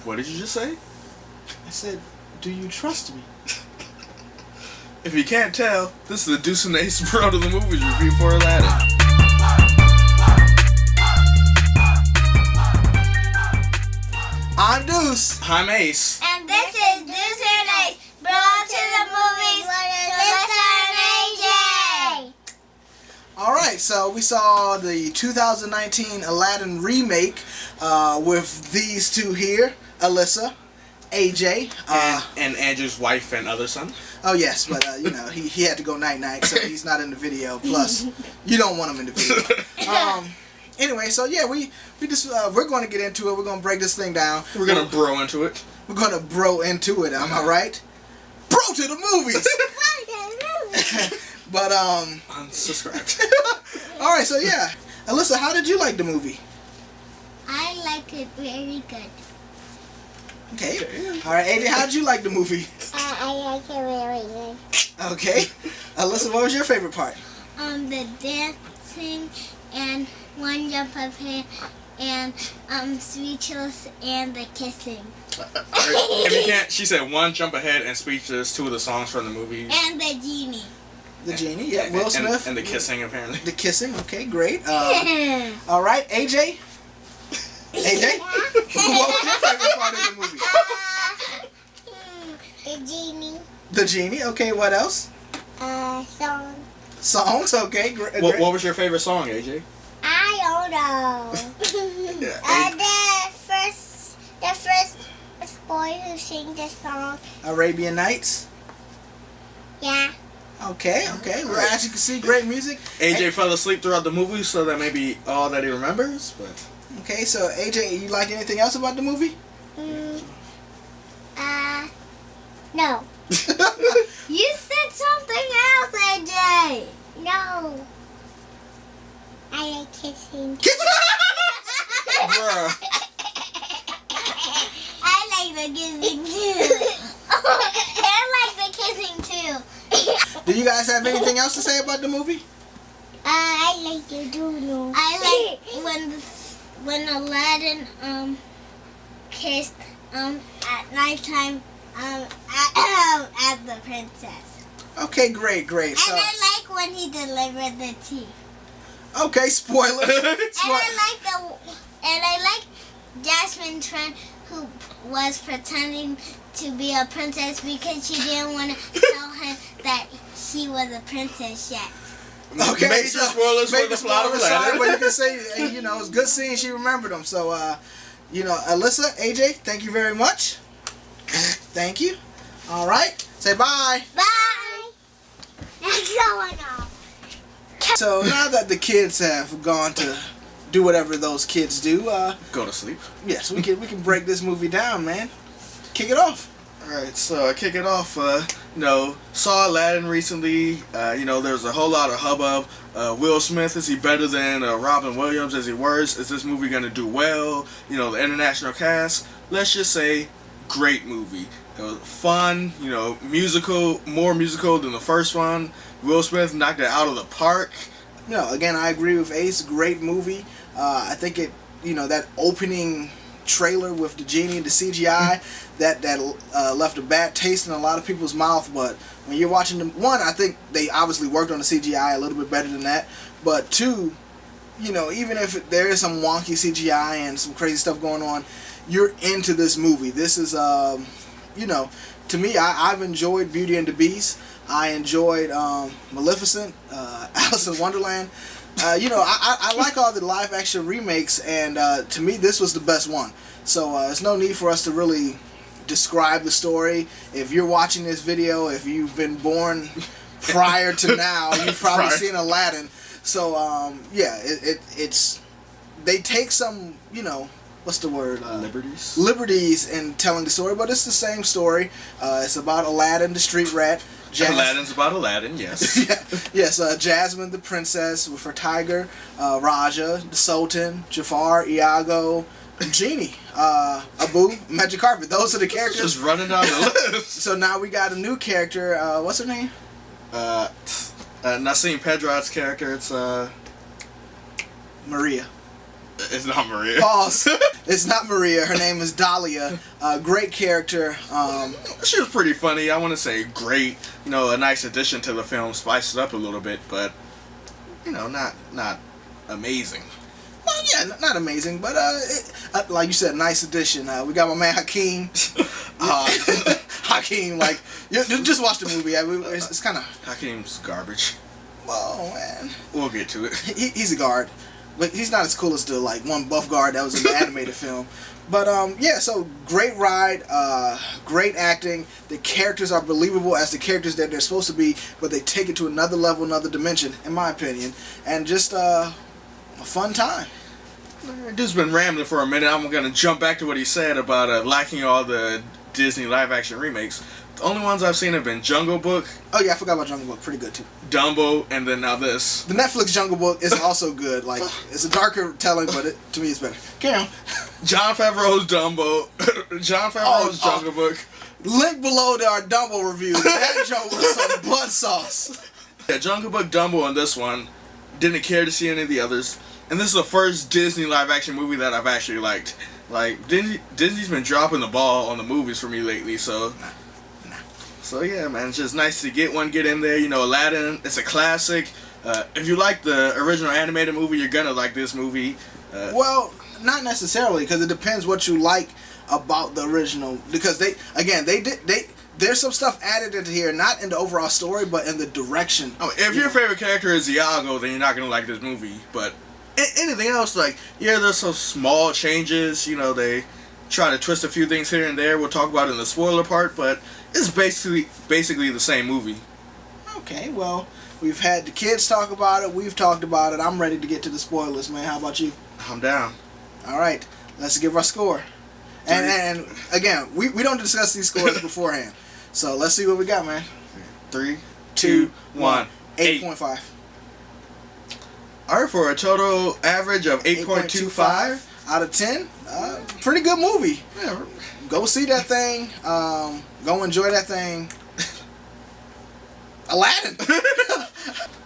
What did you just say? I said, do you trust me? If you can't tell, this is the Deuce Ace World of the Movies review for Aladdin. I'm Deuce. I'm Ace. And this is Deuce Ace, brought to the movies with Alyssa and AJ. Alright, so we saw the 2019 Aladdin remake with these two here, Alyssa, AJ. And Andrew's wife and other son. Oh yes, but you know, he had to go night-night, so he's not in the video. Plus, you don't want him in the video. Anyway, so yeah, we just we're going to get into it. We're going to break this thing down. We're going to bro into it. We're going to bro into it. Am I right? Bro to the movies. But Unsubscribed. all right, so yeah, Alyssa, how did you like the movie? I liked it very good. Okay. All right, AJ, how did you like the movie? I liked it very good. Okay. Alyssa, what was your favorite part? The dancing and one jump of head and speechless and the kissing. If you can't, she said one jump ahead and speechless, two of the songs from the movie. And the genie. The genie, yeah. Will Smith. And the kissing, apparently. The kissing, okay, great. All right, AJ? AJ? What was your favorite part of the movie? The genie. The genie, okay, what else? Song. Songs, okay, great. What was your favorite song, AJ? I don't know. The first boy who sang the song. Arabian Nights? Yeah. Okay. Well, as you can see, great music. AJ fell asleep throughout the movie, so that may be all that he remembers, but... Okay, so AJ, you like anything else about the movie? No. You said something else, AJ. No. I like kissing. Bruh. I like the kissing too. I like the kissing too. Do you guys have anything else to say about the movie? I like the doodle. I like when Aladdin kissed at nighttime at the princess. Okay, great. And So, I like when he delivered the tea. okay, spoilers. And I like Jasmine Trent, who was pretending to be a princess because she didn't want to tell him that she was a princess yet. Okay, Major spoilers for the plot of Aladdin. But you can say, you know, it's good seeing she remembered them. So, you know, Alyssa, AJ, thank you very much. Thank you. All right, say bye. Bye. That's going on. So now that the kids have gone to do whatever those kids do, Go to sleep. yes, we can break this movie down, man. Kick it off. Alright, so kick it off. Saw Aladdin recently. There's a whole lot of hubbub. Will Smith, is he better than Robin Williams? Is he worse? Is this movie going to do well? You know, the international cast. Let's just say, great movie. It was fun, musical, more musical than the first one. Will Smith knocked it out of the park. No, again, I agree with Ace. Great movie. I think it, that opening trailer with the genie and the CGI that left a bad taste in a lot of people's mouth. But when you're watching them, one, I think they obviously worked on the CGI a little bit better than that. But two, even if there is some wonky CGI and some crazy stuff going on, you're into this movie. This is, to me, I've enjoyed Beauty and the Beast. I enjoyed Maleficent, Alice in Wonderland. I like all the live action remakes, and to me this was the best one. So there's no need for us to really describe the story. If you're watching this video, if you've been born prior to now, you've probably seen Aladdin. So it's they take some, what's the word? Liberties in telling the story, but it's the same story. It's about Aladdin, the street rat. Aladdin's about Aladdin, yes. Yes, Jasmine the princess with her tiger, Raja, the Sultan, Jafar, Iago, Genie, Abu, Magic Carpet. Those are the characters. Just running down the list. So now we got a new character. What's her name? Nassim Pedrad's character. It's Maria. It's not Maria. Pause. It's not Maria. Her name is Dahlia. Great character. She was pretty funny. I want to say great. You know, a nice addition to the film, spiced it up a little bit, but you know, not amazing. Well, yeah, not amazing, but like you said, nice addition. We got my man Hakeem. Hakeem, like, just watch the movie. It's kind of Hakeem's garbage. Oh man, We'll get to it. he's a guard, but he's not as cool as the like one buff guard that was in the animated film. But yeah, so great ride, great acting. The characters are believable as the characters that they're supposed to be, but they take it to another level, another dimension, in my opinion, and just a fun time. Dude's been rambling for a minute. I'm gonna jump back to what he said about liking all the Disney live-action remakes. The only ones I've seen have been Jungle Book. Oh yeah, I forgot about Jungle Book. Pretty good too. Dumbo, and then now this. The Netflix Jungle Book is also good. Like, it's a darker telling, but to me it's better. Carry on. Jon Favreau's Dumbo. Jon Favreau's Jungle Book. Link below to our Dumbo review. That joke was some blood sauce. Yeah, Jungle Book, Dumbo, and this one. Didn't care to see any of the others. And this is the first Disney live-action movie that I've actually liked. Like, Disney's been dropping the ball on the movies for me lately, so... So yeah, man, it's just nice to get in there. You know, Aladdin, it's a classic. If you like the original animated movie, you're gonna like this movie. Well, not necessarily, because it depends what you like about the original. Because there's some stuff added into here, not in the overall story, but in the direction. Oh, if your favorite character is Iago, then you're not gonna like this movie. But anything else, like, yeah, there's some small changes. You know, they try to twist a few things here and there. We'll talk about it in the spoiler part, but it's basically the same movie. Okay, well, we've had the kids talk about it. We've talked about it. I'm ready to get to the spoilers, man. How about you? I'm down. All right, let's give our score. And again, we don't discuss these scores beforehand. So let's see what we got, man. 3, 2, 1. 8.5. All right, for a total average of 8.25 out of 10. Pretty good movie. Yeah. Go see that thing. Go enjoy that thing. Aladdin.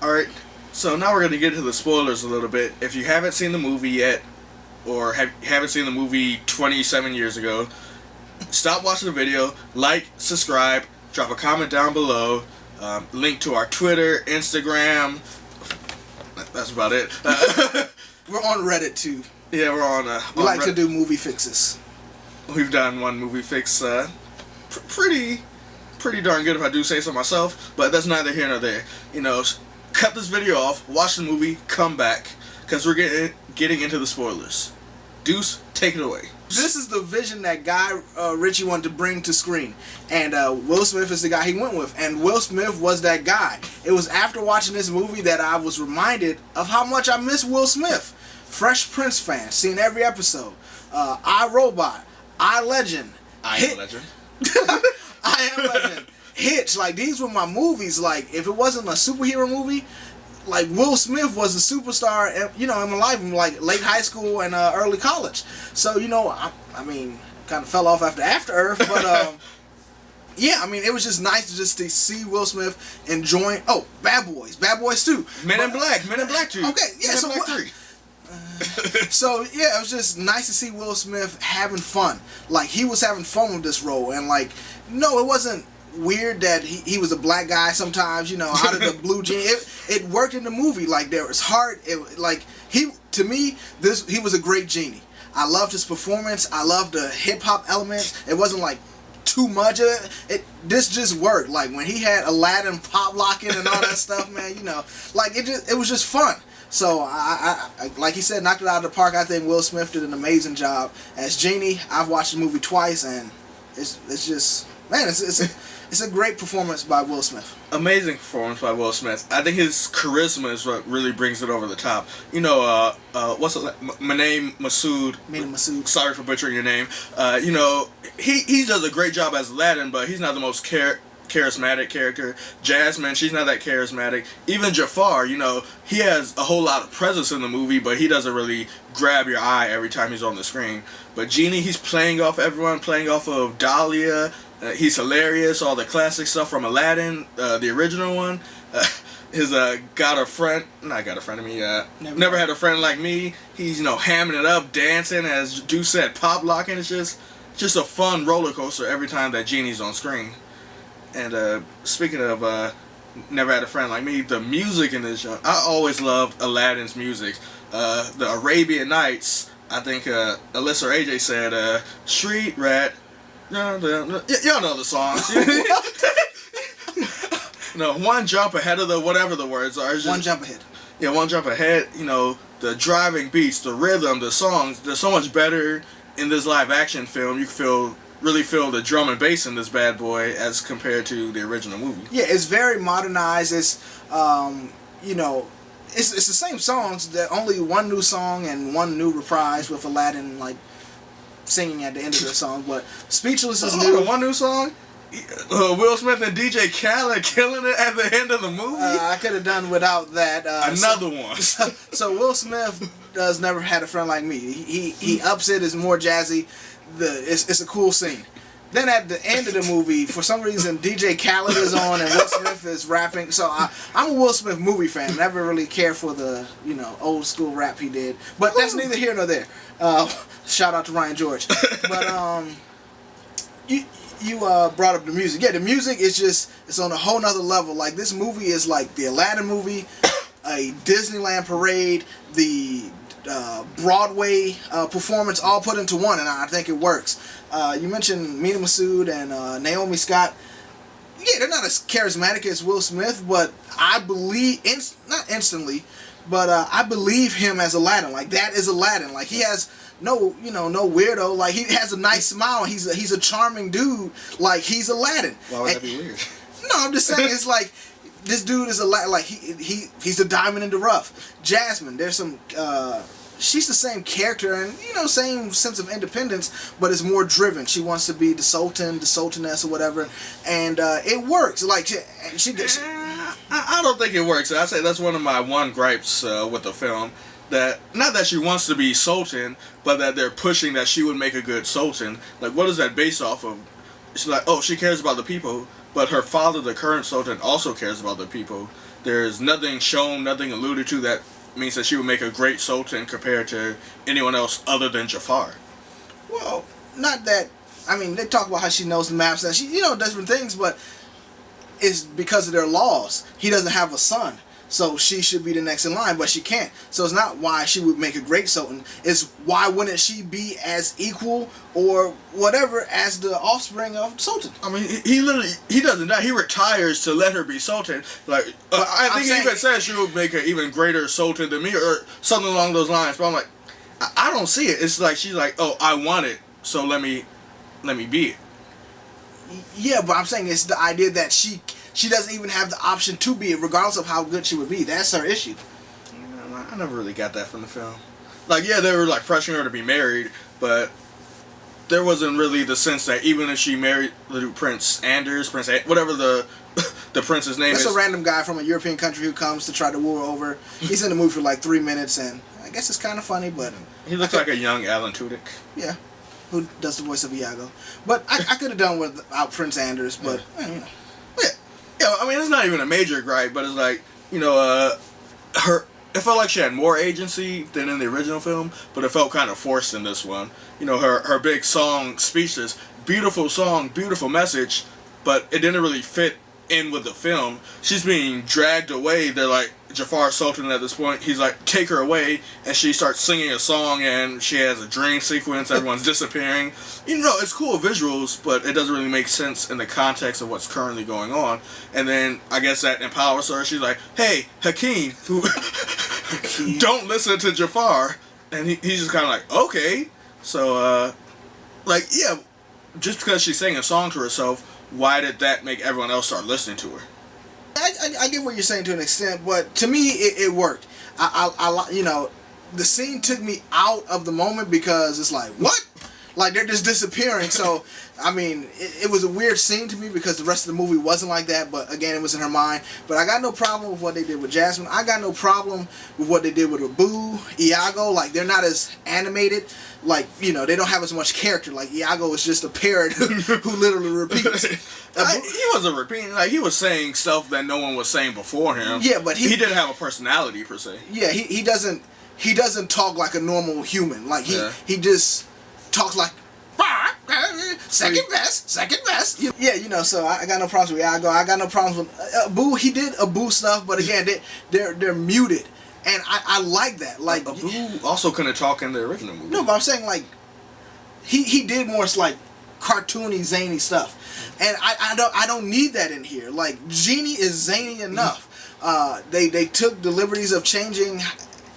All right, so now we're going to get into the spoilers a little bit. If you haven't seen the movie yet, or haven't seen the movie 27 years ago, stop watching the video, like, subscribe, drop a comment down below, link to our Twitter, Instagram. That's about it. We're on Reddit too. Yeah, we're on. We like to do movie fixes. We've done one movie fix, pretty darn good if I do say so myself, but that's neither here nor there. You know, cut this video off, watch the movie, come back, because we're getting into the spoilers. Deuce, take it away. This is the vision that Guy Ritchie wanted to bring to screen, and Will Smith is the guy he went with, and Will Smith was that guy. It was after watching this movie that I was reminded of how much I miss Will Smith. Fresh Prince fan, seen every episode. I, Robot, I, Legend. I Am Legend. I Am Legend. Hitch, like, these were my movies. Like, if it wasn't a superhero movie, like, Will Smith was a superstar, you know, in my life, in like late high school and early college. So, you know, I mean, kind of fell off after Earth, but yeah, I mean, it was just nice to see Will Smith enjoying. Oh, Bad Boys 2, Men in Black 2. Okay, yeah, Men in Black 3. So yeah, it was just nice to see Will Smith having fun. Like, he was having fun with this role, and like, no, it wasn't weird that he was a black guy sometimes, you know, out of the blue jean. It worked in the movie. Like, there was heart. He was a great genie. I loved his performance. I loved the hip hop elements. It wasn't like too much of it. This just worked. Like, when he had Aladdin pop locking and all that stuff, man, you know, like, it was just fun. So I like he said, knocked it out of the park. I think Will Smith did an amazing job as Genie. I've watched the movie twice, and it's just, man, it's a great performance by Will Smith. Amazing performance by Will Smith. I think his charisma is what really brings it over the top. You know, what's it? Mina Masood. Sorry for butchering your name. You know, he does a great job as Aladdin, but he's not the most charismatic character. Jasmine, she's not that charismatic. Even Jafar, you know, he has a whole lot of presence in the movie, but he doesn't really grab your eye every time he's on the screen. But Genie, he's playing off everyone, playing off of Dahlia. He's hilarious. All the classic stuff from Aladdin, the original one. his got a friend, not got a friend of me, never had a friend like me. He's, you know, hamming it up, dancing, as Deuce said, pop locking. It's just a fun roller coaster every time that Genie's on screen. And speaking of never had a friend like me, the music in this show, I always loved Aladdin's music. The Arabian Nights, I think Alyssa or AJ said, Street Rat. Y'all know the songs. No, one jump ahead of the whatever the words are. Just, one jump ahead. Yeah, one jump ahead. You know, the driving beats, the rhythm, the songs. They're so much better in this live action film. You can really feel the drum and bass in this bad boy as compared to the original movie. Yeah, it's very modernized. It's you know, it's the same songs. That only one new song and one new reprise with Aladdin like singing at the end of the song. But Speechless is new. One new song. Will Smith and DJ Khaled killing it at the end of the movie. I could have done without that. Another one. So Will Smith does Never Had a Friend Like Me. He ups it. Is more jazzy. It's a cool scene. Then at the end of the movie, for some reason, DJ Khaled is on and Will Smith is rapping. So I'm a Will Smith movie fan. Never really cared for the old school rap he did. But that's neither here nor there. Shout out to Ryan George. But you brought up the music. Yeah, the music is it's on a whole nother level. Like, this movie is like the Aladdin movie, a Disneyland parade, the Broadway performance all put into one, and I think it works. You mentioned Mina Masood and Naomi Scott. Yeah, they're not as charismatic as Will Smith, but I believe, not instantly, but I believe him as Aladdin. Like, that is Aladdin. Like, he has no weirdo. Like, he has a nice smile. He's a charming dude. Like, he's Aladdin. Why would that be weird? No, I'm just saying, it's like, this dude is like he's a diamond in the rough. Jasmine, there's some she's the same character and same sense of independence, but is more driven. She wants to be the sultan, the sultaness, or whatever, and it works. Like she gets. I don't think it works. I say that's one of my gripes with the film. That not that she wants to be sultan, but that they're pushing that she would make a good sultan. Like, what is that based off of? She's like, oh, she cares about the people, but her father, the current sultan, also cares about the people. There's nothing shown, nothing alluded to that means that she would make a great sultan compared to anyone else other than Jafar. Well, not that. I mean, they talk about how she knows the maps and she, different things, but it's because of their laws. He doesn't have a son, so she should be the next in line, but she can't. So it's not why she would make a great sultan. It's why wouldn't she be as equal or whatever as the offspring of sultan? I mean, he doesn't die. He retires to let her be sultan. Like, I think he even says she would make an even greater sultan than me or something along those lines. But I'm like, I don't see it. It's like she's like, oh, I want it, so let me be it. Yeah, but I'm saying it's the idea that she doesn't even have the option to be it, regardless of how good she would be. That's her issue. I never really got that from the film. Like, yeah, they were like pressuring her to be married, but there wasn't really the sense that even if she married Prince Anders, whatever the prince's name is. That's a random guy from a European country who comes to try to woo her over. He's in the movie for like 3 minutes, and I guess it's kind of funny, but he looks like a young Alan Tudyk. Yeah, who does the voice of Iago. But I could have done without Prince Anders, but Yeah, I mean, it's not even a major gripe, but it's like, it felt like she had more agency than in the original film, but it felt kind of forced in this one. Her big song, Speechless, beautiful song, beautiful message, but it didn't really fit in with the film. She's being dragged away. They're like, Jafar Sultan at this point, he's like, take her away, and she starts singing a song, and she has a dream sequence, everyone's disappearing. It's cool visuals, but it doesn't really make sense in the context of what's currently going on. And then, I guess that empowers her. She's like, hey, Hakeem, don't listen to Jafar. And he's just kind of like, okay. So, yeah, just because she's singing a song to herself, why did that make everyone else start listening to her? I get what you're saying to an extent, but to me it worked. The scene took me out of the moment because it's like, what? Like they're just disappearing. So, I mean, it was a weird scene to me because the rest of the movie wasn't like that. But again, it was in her mind. But I got no problem with what they did with Jasmine. I got no problem with what they did with Abu, Iago. Like they're not as animated. Like, you know, they don't have as much character. Like Iago is just a parrot who literally repeats. He wasn't repeating. Like he was saying stuff that no one was saying before him. Yeah, but he didn't have a personality per se. Yeah, he doesn't talk like a normal human. Like he just talks like second best. Yeah, you know. So I got no problems with Iago. I got no problems with Abu. He did Abu stuff, but again, they're muted, and I like that. Like Abu also couldn't talk in the original movie. No, but I'm saying like he did more like cartoony, zany stuff, and I don't need that in here. Like Genie is zany enough. They took the liberties of changing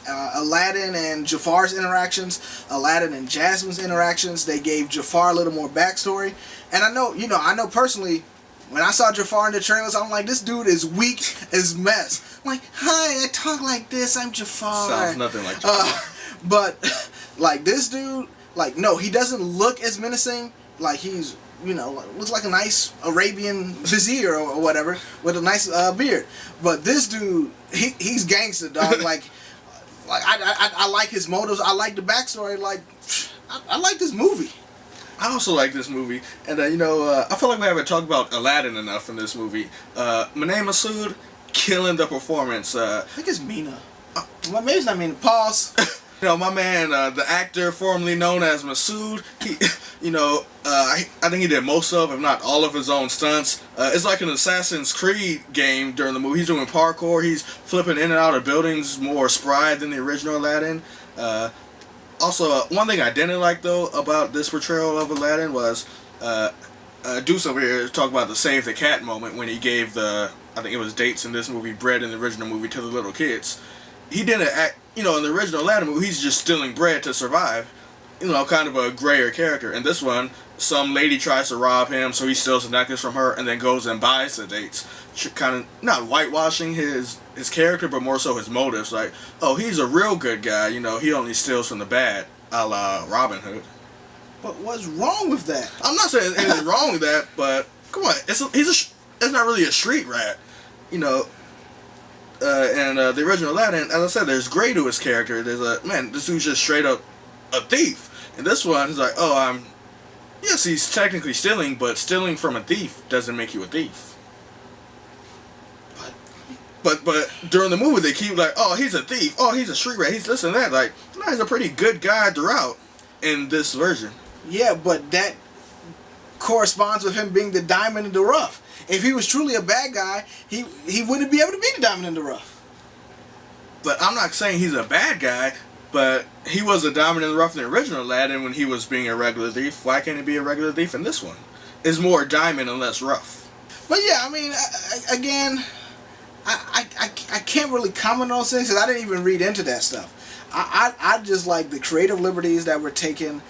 Aladdin and Jafar's interactions, Aladdin and Jasmine's interactions. They gave Jafar a little more backstory, and I know personally, when I saw Jafar in the trailers, I'm like, this dude is weak as mess. I'm like, hi, I talk like this. I'm Jafar. Sounds nothing like Jafar. But like this dude, like no, he doesn't look as menacing. Like he's, you know, looks like a nice Arabian vizier or whatever with a nice beard. But this dude, he's gangster, dog. Like I like his motives. I like the backstory. Like I like this movie. I also like this movie, and I feel like we haven't talked about Aladdin enough in this movie. Manae Massoud killing the performance. I think it's Mina. Well, maybe it's not Mina. Pause. My man, the actor formerly known as Massoud, I think he did most of, if not all of his own stunts. It's like an Assassin's Creed game during the movie. He's doing parkour. He's flipping in and out of buildings more spry than the original Aladdin. Also, one thing I didn't like, though, about this portrayal of Aladdin was Deuce over here talking about the save the cat moment when he gave I think it was dates in this movie, bread in the original movie, to the little kids. He didn't act, in the original Aladdin movie, he's just stealing bread to survive. Kind of a grayer character. In this one, some lady tries to rob him, so he steals the necklace from her and then goes and buys the dates. Kind of not whitewashing his character, but more so his motives. Like, oh, he's a real good guy, he only steals from the bad, a la Robin Hood. But what's wrong with that? I'm not saying anything wrong with that, but come on, it's not really a street rat, and the original Aladdin, as I said, there's gray to his character. There's this dude's just straight up a thief. And this one is like, yes, he's technically stealing, but stealing from a thief doesn't make you a thief. But during the movie, they keep like, oh, he's a thief. Oh, he's a street rat. He's this and that. Like, no, he's a pretty good guy throughout in this version. Yeah, but that corresponds with him being the diamond in the rough. If he was truly a bad guy, he wouldn't be able to be the diamond in the rough. But I'm not saying he's a bad guy, but he was a diamond in the rough in the original Aladdin when he was being a regular thief. Why can't he be a regular thief in this one? It's more diamond and less rough. But yeah, I mean, again, I can't really comment on things because I didn't even read into that stuff. I just like the creative liberties that were taken,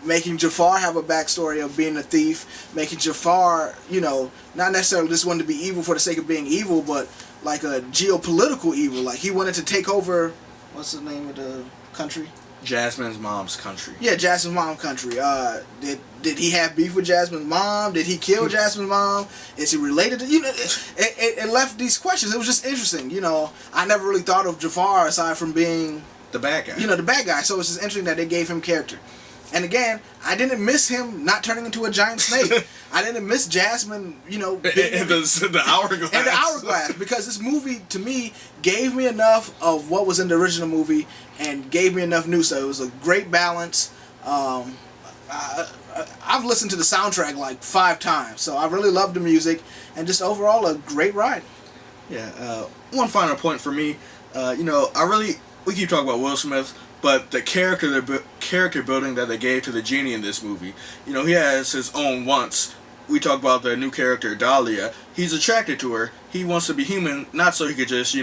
making Jafar have a backstory of being a thief, making Jafar, not necessarily just wanted to be evil for the sake of being evil, but like a geopolitical evil. Like he wanted to take over, what's the name of the country? Jasmine's mom's country. Yeah, Jasmine's mom's country. Did he have beef with Jasmine's mom? Did he kill Jasmine's mom? Is he related to, it left these questions. It was just interesting, I never really thought of Jafar aside from being the bad guy. The bad guy. So it's just interesting that they gave him character. And again, I didn't miss him not turning into a giant snake. I didn't miss Jasmine, in the hourglass. In the hourglass, because this movie, to me, gave me enough of what was in the original movie and gave me enough new stuff. It was a great balance. I've listened to the soundtrack like 5 times, so I really loved the music, and just overall a great ride. Yeah. One final point for me, we keep talking about Will Smith, but the character building that they gave to the genie in this movie, he has his own wants. We talk about the new character, Dahlia. He's attracted to her. He wants to be human, not so he could just,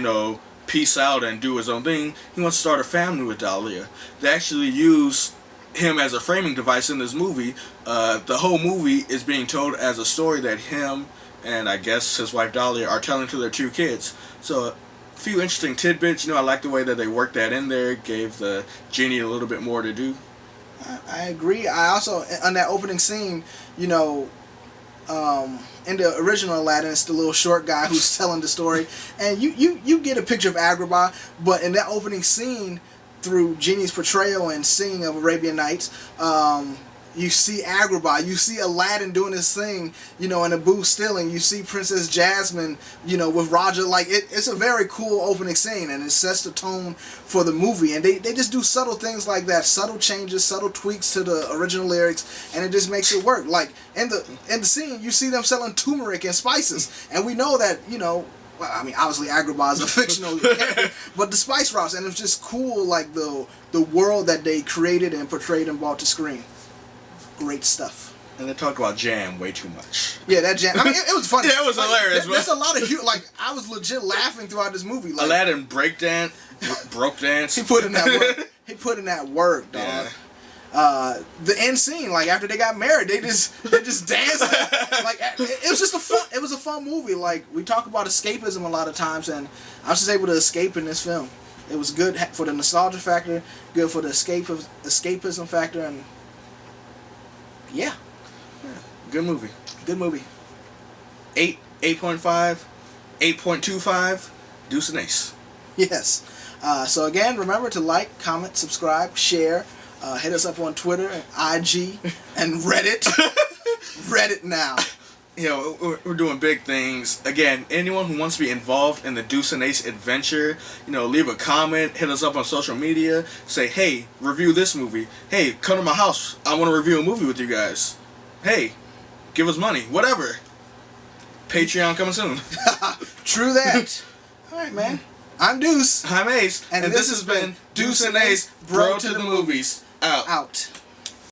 peace out and do his own thing. He wants to start a family with Dahlia. They actually use him as a framing device in this movie. The whole movie is being told as a story that him and I guess his wife Dahlia are telling to their 2 kids. So few interesting tidbits. I like the way that they worked that in there, gave the genie a little bit more to do. I agree. I also, on that opening scene, you know, in the original Aladdin, it's the little short guy who's telling the story, and you get a picture of Agrabah, but in that opening scene, through Genie's portrayal and singing of Arabian Nights, you see Agrabah, you see Aladdin doing his thing, you know, in a booth stealing. You see Princess Jasmine, you know, with Roger. Like, it's a very cool opening scene, and it sets the tone for the movie. And they just do subtle things like that, subtle changes, subtle tweaks to the original lyrics, and it just makes it work. Like, in the scene, you see them selling turmeric and spices, and we know that, you know, well, I mean, obviously Agrabah is a fictional character, but the spice routes, and it's just cool, like the world that they created and portrayed and brought to screen. Great stuff. And they talk about jam way too much. Yeah, that jam. I mean, it was funny. Yeah, it was hilarious. There's a lot of like, I was legit laughing throughout this movie. Like, Aladdin breakdance, broke dance. He put in that work. He put in that work, dog. Yeah. The end scene, like after they got married, they just danced. Like, it was just a fun movie. Like, we talk about escapism a lot of times, and I was just able to escape in this film. It was good for the nostalgia factor, good for the escapism factor, and yeah. Good movie. Good movie. 8.5, 8.25, Deuce Ace. Yes. So again, remember to like, comment, subscribe, share. Hit us up on Twitter, IG, and Reddit. Reddit now. You know, we're doing big things. Again, anyone who wants to be involved in the Deuce and Ace adventure, you know, leave a comment, hit us up on social media, say, hey, review this movie. Hey, come to my house. I want to review a movie with you guys. Hey, give us money. Whatever. Patreon coming soon. True that. All right, man. I'm Deuce. I'm Ace. And this has been Deuce and Ace, Bro to the Movies. Out. Out.